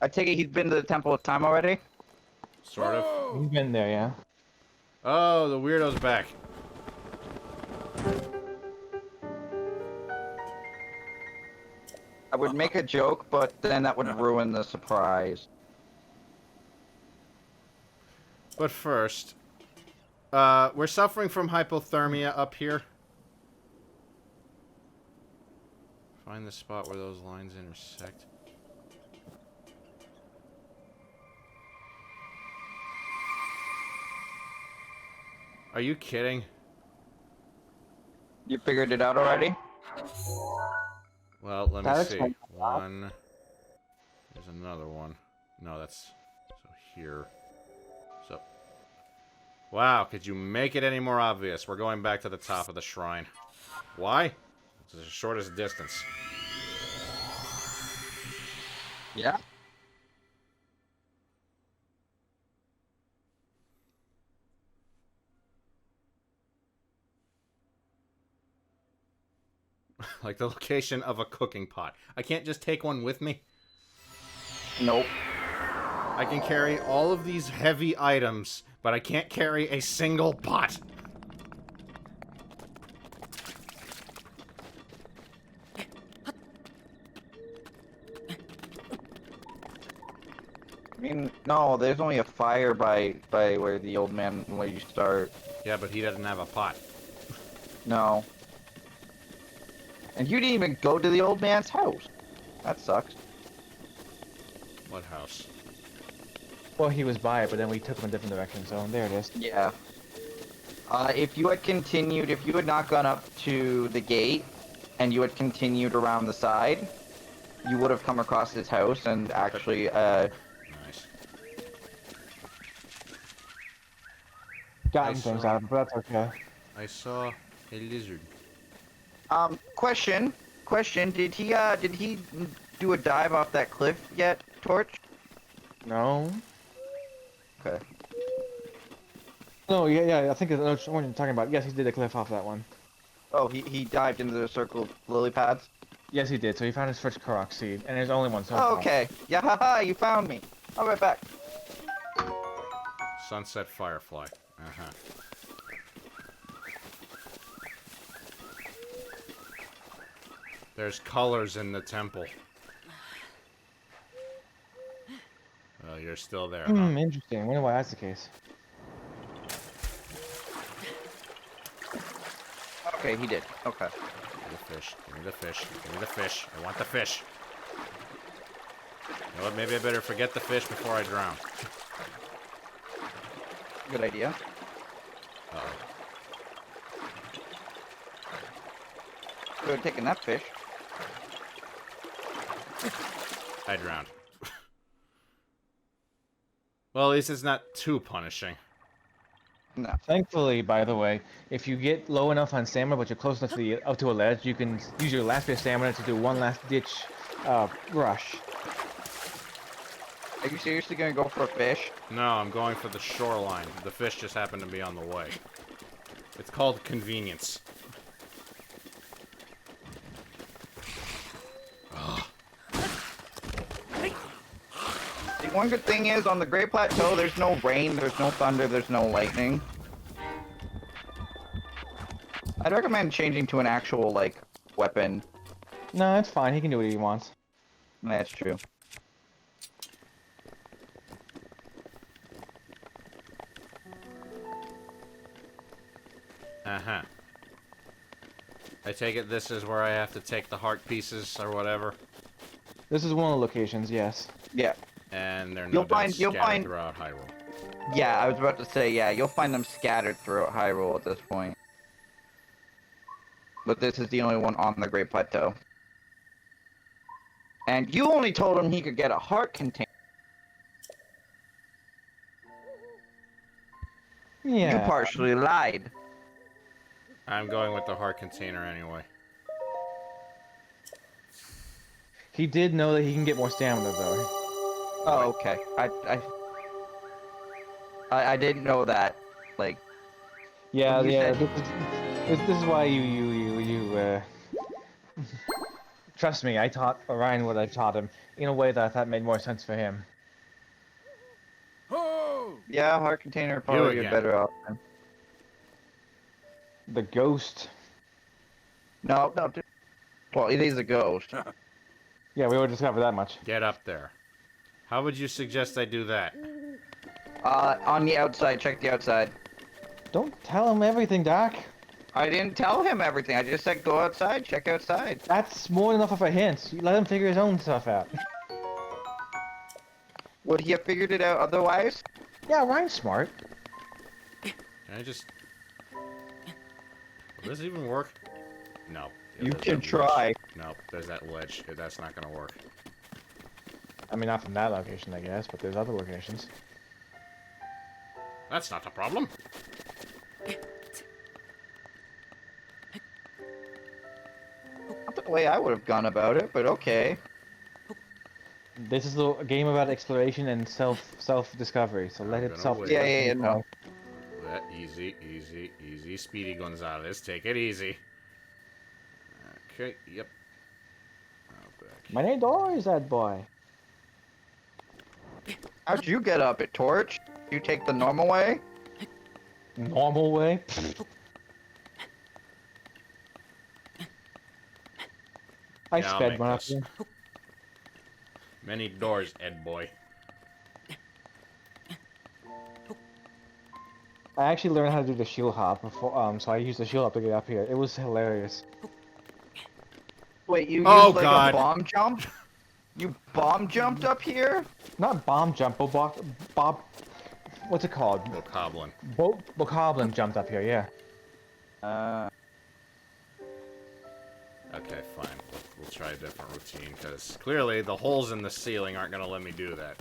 I take it he's been to the Temple of Time already? Sort of. He's been there, yeah. Oh, the weirdo's back. I would make a joke, but then that would ruin the surprise. But first, we're suffering from hypothermia up here. Find the spot where those lines intersect. Are you kidding? You figured it out already? Well, let me That see. explains a lot. One. There's another one. No, that's... So here. So... Wow, could you make it any more obvious? We're going back to the top of the shrine. Why? It's the shortest distance. Yeah. Like the location of a cooking pot. I can't just take one with me? Nope. I can carry all of these heavy items, but I can't carry a single pot. I mean, no, there's only a fire by where the old man, where you start. Yeah, but he doesn't have a pot. No. And you didn't even go to the old man's house. That sucks. What house? Well, he was by it, but then we took him a different direction, so there it is. Yeah. If you had continued, if you had not gone up to the gate, and you had continued around the side, you would have come across his house and actually, Nice. Gotten I things saw- out of it, but that's okay. I saw a lizard. question, did he do a dive off that cliff yet, Torch? No. Okay. No, yeah, I think I know what you're talking about. Yes, he did a cliff off that one. Oh, he dived into the circle of lily pads? Yes, he did. So he found his first Korok seed, and there's only one so Oh, far. okay. Yeah, haha, you found me. I'll be right back. Sunset Firefly. Uh-huh. There's colors in the temple. Oh, you're still there, huh? Interesting. I wonder why that's the case. Okay, he did. Okay. Give me the fish. Give me the fish. Give me the fish. I want the fish. You know what? Maybe I better forget the fish before I drown. Good idea. Uh-oh. Could have taken that fish. I drowned. Well, at least it's not too punishing. No. Thankfully, by the way, if you get low enough on stamina, but you're close enough to up to a ledge, you can use your last bit of stamina to do one last ditch rush. Are you seriously gonna go for a fish? No, I'm going for the shoreline. The fish just happened to be on the way. It's called convenience. The one good thing is, on the Great Plateau, there's no rain, there's no thunder, there's no lightning. I'd recommend changing to an actual, like, weapon. No, it's fine. He can do what he wants. That's true. Uh-huh. I take it this is where I have to take the heart pieces or whatever. This is one of the locations, yes. Yeah. And they're no You'll doubt find- you'll scattered find- throughout Hyrule. Yeah, I was about to say, yeah, you'll find them scattered throughout Hyrule at this point. But this is the only one on the Great Plateau. And you only told him he could get a heart container. Yeah. You partially lied. I'm going with the heart container anyway. He did know that he can get more stamina, though. Oh, okay. I didn't know that. Like, Yeah, When you yeah. said- This is why you trust me, I taught Orion what I taught him in a way that I thought made more sense for him. Yeah, heart container You probably be a again. better option. The ghost. No, no. Well, it is a ghost. Yeah, we already discovered that much. Get up there. How would you suggest I do that? On the outside, check the outside. Don't tell him everything, Doc. I didn't tell him everything. I just said go outside, check outside. That's more than enough of a hint. You let him figure his own stuff out. Would he have figured it out otherwise? Yeah, Orion's smart. Can I just... Will this even work? No. You There's can that try. ledge. No, there's that ledge. That's not gonna work. I mean, not from that location, I guess, but there's other locations. That's not a problem. Not the way I would have gone about it, but okay. This is a game about exploration and self-discovery, so let I'm it gonna self. wait. Yeah, no. Easy, easy, easy. Speedy Gonzalez. Take it easy. Okay, yep. Oh, back. My name door is that boy. How'd you get up it, Torch? You take the normal way? Normal way. I Yeah, I'll sped make one up this. here. Many doors, Ed boy. I actually learned how to do the shield hop before, so I used the shield hop to get up here. It was hilarious. Wait, you Oh, used like God. a bomb jump? You bomb jumped up here? Not bomb jump, but Bob, what's it called? Bokoblin. Bokoblin jumped up here, yeah. Okay, fine. We'll try a different routine, because clearly the holes in the ceiling aren't going to let me do that.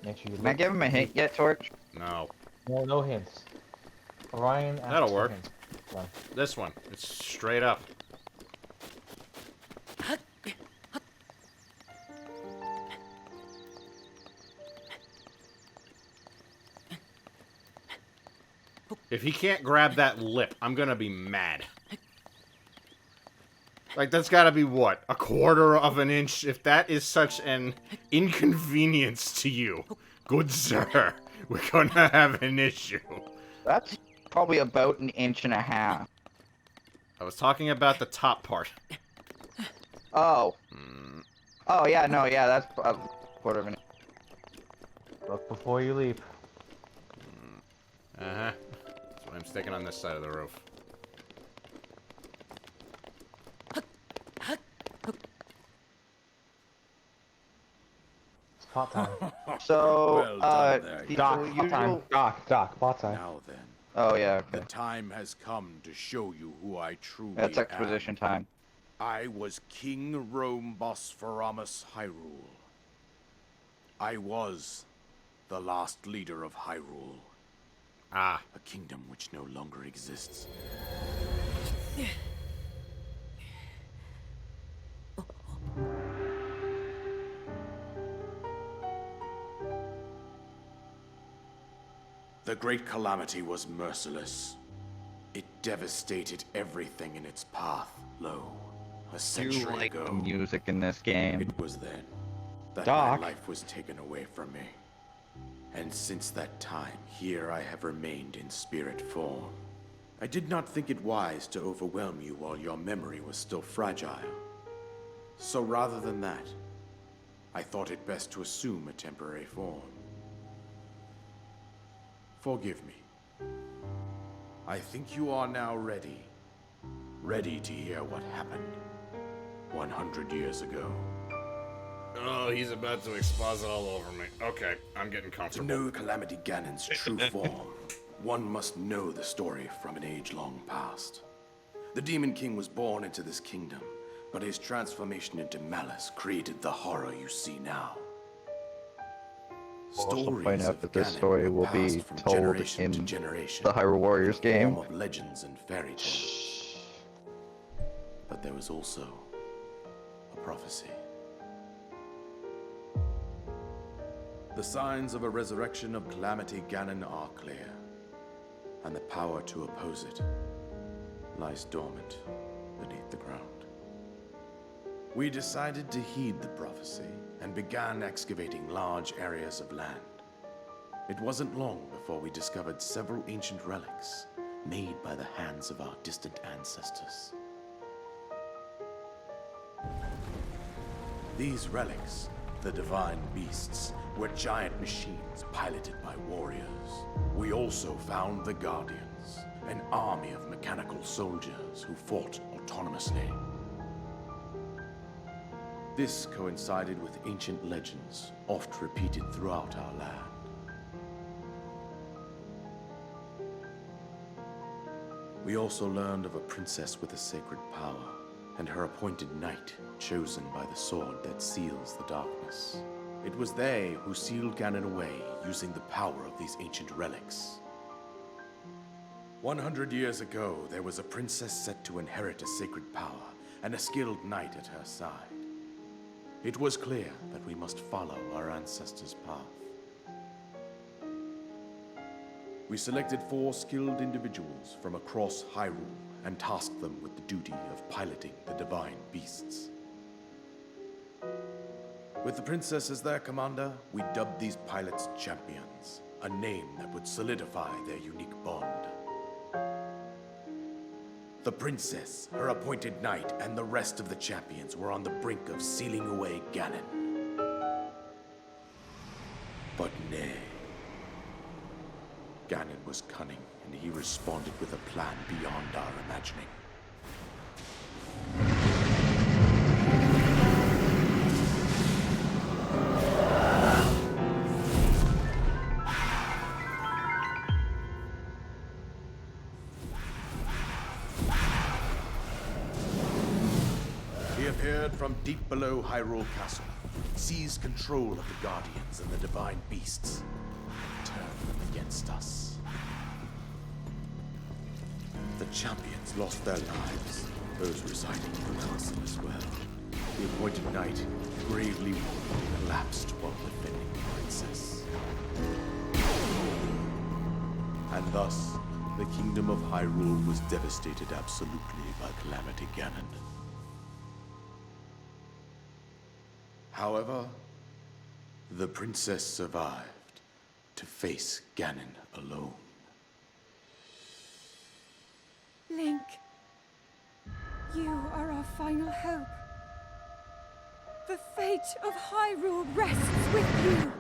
Make sure you Can I give him a hint yet, Torch? No. No hints. Orion. asks That'll for work. hints. One. This one. It's straight up. If he can't grab that lip, I'm gonna be mad. Like, that's gotta be, what, a quarter of an inch? If that is such an inconvenience to you, good sir, we're gonna have an issue. That's probably about 1.5 inches. I was talking about the top part. Oh. Oh, yeah, no, yeah, that's a quarter of an inch. Look before you leap. Uh-huh. That's why I'm sticking on this side of the roof. It's pot time. So, Well done there, the Doc, pot time. usual... Doc, pot time. Now then, Oh, yeah, the okay. time has come to show you who I truly That's am. exposition time. I was King Rome Bosphoramos Hyrule. I was the last leader of Hyrule, Ah. a kingdom which no longer exists. The Great Calamity was merciless. It devastated everything in its path. Lo, a You century like the ago, music in this game. it was then that Doc. my life was taken away from me. And since that time, here I have remained in spirit form. I did not think it wise to overwhelm you while your memory was still fragile. So rather than that, I thought it best to assume a temporary form. Forgive me. I think you are now ready. Ready to hear what happened 100 years ago. Oh, he's about to exposit all over me. Okay, I'm getting To comfortable. know Calamity Ganon's true form, one must know the story from an age-long past. The Demon King was born into this kingdom, but his transformation into malice created the horror you see now. We'll also Stories find out of that this Ganon story were will be passed from told generation in to generation, the Hyrule Warriors in the form game. of legends and fairy tales. But there was also a prophecy. The signs of a resurrection of Calamity Ganon are clear, and the power to oppose it lies dormant beneath the ground. We decided to heed the prophecy and began excavating large areas of land. It wasn't long before we discovered several ancient relics made by the hands of our distant ancestors. These relics, the divine beasts, were giant machines piloted by warriors. We also found the Guardians, an army of mechanical soldiers who fought autonomously. This coincided with ancient legends, oft repeated throughout our land. We also learned of a princess with a sacred power, and her appointed knight, chosen by the sword that seals the darkness. It was they who sealed Ganon away using the power of these ancient relics. 100 years ago, there was a princess set to inherit a sacred power, and a skilled knight at her side. It was clear that we must follow our ancestors' path. We selected 4 skilled individuals from across Hyrule and tasked them with the duty of piloting the divine beasts. With the princess as their commander, we dubbed these pilots champions, a name that would solidify their unique bond. The princess, her appointed knight, and the rest of the champions were on the brink of sealing away Ganon. But nay. Ganon was cunning, and he responded with a plan beyond our imagining. He appeared from deep below Hyrule Castle, seized control of the Guardians and the divine beasts, and turned them against us. The champions lost their lives, those residing in the castle as well. The appointed knight, gravely wounded, collapsed while defending the princess. And thus, the kingdom of Hyrule was devastated absolutely by Calamity Ganon. However, the princess survived to face Ganon alone. Link, you are our final hope. The fate of Hyrule rests with you.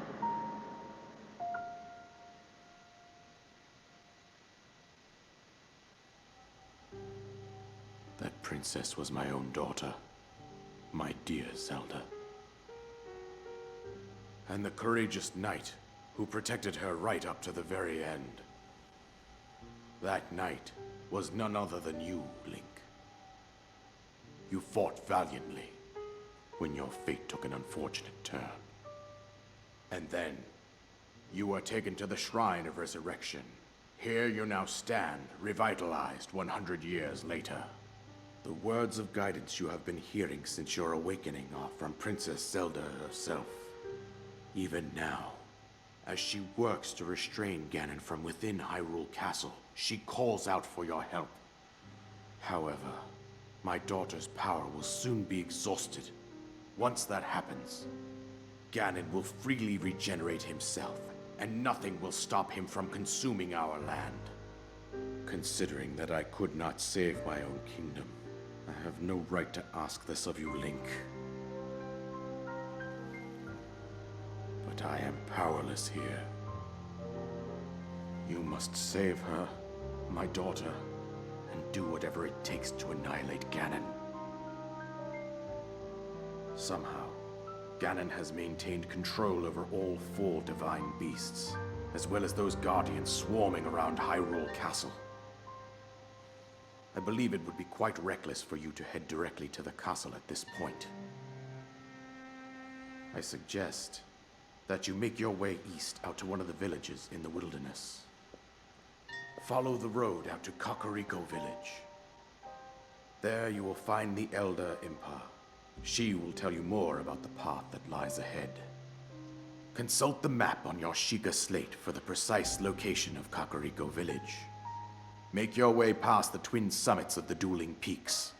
That princess was my own daughter, my dear Zelda. And the courageous knight who protected her right up to the very end. That knight was none other than you, Link. You fought valiantly when your fate took an unfortunate turn. And then, you were taken to the Shrine of Resurrection. Here you now stand, revitalized 100 years later. The words of guidance you have been hearing since your awakening are from Princess Zelda herself. Even now, as she works to restrain Ganon from within Hyrule Castle, she calls out for your help. However, my daughter's power will soon be exhausted. Once that happens, Ganon will freely regenerate himself, and nothing will stop him from consuming our land. Considering that I could not save my own kingdom, I have no right to ask this of you, Link. But I am powerless here. You must save her, my daughter, and do whatever it takes to annihilate Ganon. Somehow, Ganon has maintained control over all 4 divine beasts, as well as those guardians swarming around Hyrule Castle. I believe it would be quite reckless for you to head directly to the castle at this point. I suggest that you make your way east out to one of the villages in the wilderness. Follow the road out to Kakariko Village. There you will find the Elder Impa. She will tell you more about the path that lies ahead. Consult the map on your Sheikah slate for the precise location of Kakariko Village. Make your way past the twin summits of the dueling peaks.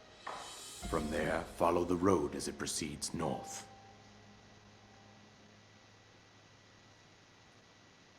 From there, follow the road as it proceeds north.